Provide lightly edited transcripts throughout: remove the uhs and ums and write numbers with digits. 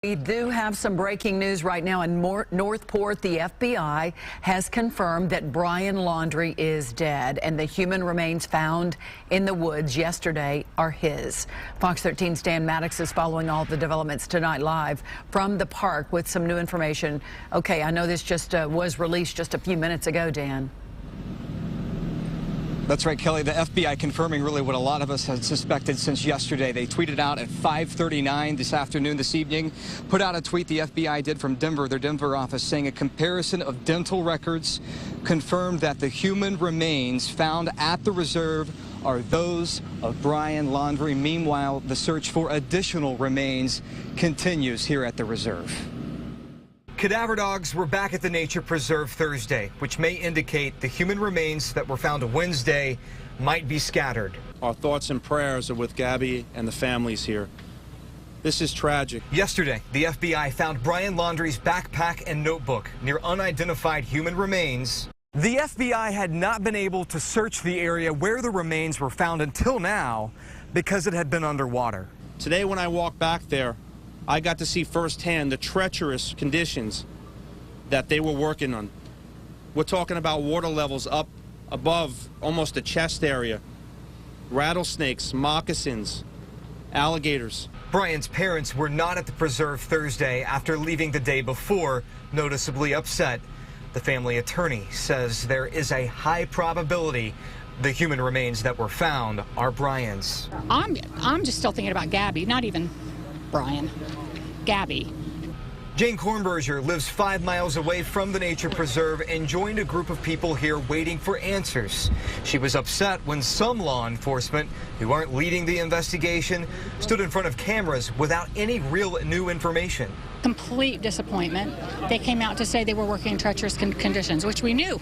We do have some breaking news right now in Northport. The FBI has confirmed that Brian Laundrie is dead, and the human remains found in the woods yesterday are his. Fox 13's Dan Maddox is following all the developments tonight live from the park with some new information. Okay, I know this just was released just a few minutes ago, Dan. That's right, Kelly. The FBI confirming really what a lot of us had suspected since yesterday. They tweeted out at 5:39 this evening, put out a tweet the FBI did from Denver, their Denver office, saying a comparison of dental records confirmed that the human remains found at the reserve are those of Brian Laundrie. Meanwhile, the search for additional remains continues here at the reserve. Cadaver dogs were back at the nature preserve Thursday, which may indicate the human remains that were found Wednesday might be scattered. Our thoughts and prayers are with Gabby and the families here. This is tragic. Yesterday, the FBI found Brian Laundrie's backpack and notebook near unidentified human remains. The FBI had not been able to search the area where the remains were found until now because it had been underwater. Today when I walked back there, I got to see firsthand the treacherous conditions that they were working on. We're talking about water levels up above almost the chest area, rattlesnakes, moccasins, alligators. Brian's parents were not at the preserve Thursday after leaving the day before, noticeably upset. The family attorney says there is a high probability the human remains that were found are Brian's. I'm just still thinking about Gabby, not even Brian. Gabby. Jane Kornberger lives 5 miles away from the nature preserve and joined a group of people here waiting for answers. She was upset when some law enforcement who aren't leading the investigation stood in front of cameras without any real new information. Complete disappointment. They came out to say they were working in treacherous conditions, which we knew.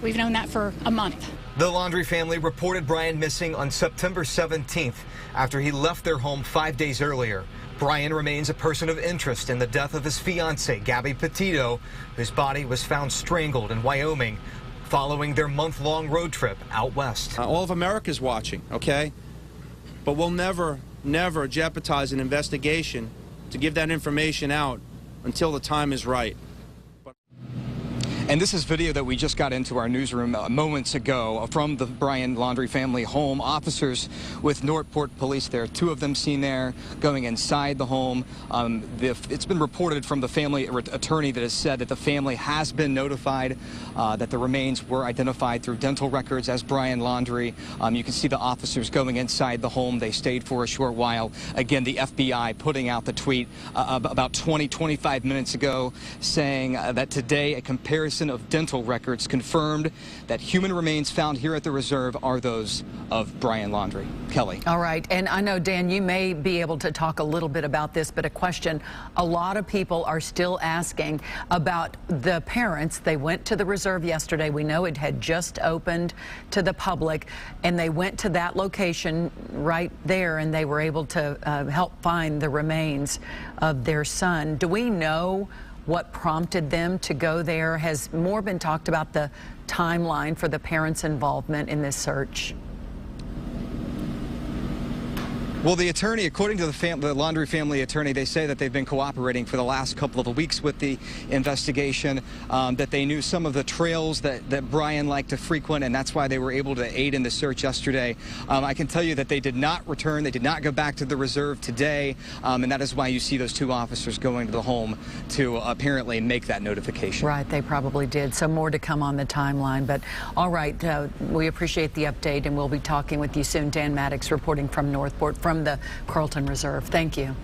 We've known that for a month. The Laundrie family reported Brian missing on September 17th after he left their home 5 days earlier. Brian remains a person of interest in the death of his fiancee, Gabby Petito, whose body was found strangled in Wyoming following their month-long road trip out west. All of America's watching, okay? But we'll never jeopardize an investigation to give that information out until the time is right. And this is video that we just got into our newsroom moments ago from the Brian Laundrie family home. Officers with Northport police there, 2 of them seen there going inside the home. It's been reported from the family attorney that has said that the family has been notified that the remains were identified through dental records as Brian Laundrie. You can see the officers going inside the home. They stayed for a short while. Again, the FBI putting out the tweet about 25 minutes ago saying that today a comparison of dental records confirmed that human remains found here at the reserve are those of Brian Laundrie. Kelly. All right. And I know, Dan, you may be able to talk a little bit about this, but a question a lot of people are still asking about the parents. They went to the reserve yesterday. We know it had just opened to the public, and they went to that location right there, and they were able to help find the remains of their son. Do we know what prompted them to go there? Has more been talked about the timeline for the parents' involvement in this search? Well, the attorney, according to the Laundrie family attorney, they say that they've been cooperating for the last couple of weeks with the investigation, that they knew some of the trails that Brian liked to frequent, and that's why they were able to aid in the search yesterday. I can tell you that they did not return. They did not go back to the reserve today, and that is why you see those 2 officers going to the home to apparently make that notification. Right, they probably did. So more to come on the timeline. But all right, we appreciate the update, and we'll be talking with you soon. Dan Maddox reporting from Northport, from the Carlton Reserve. Thank you.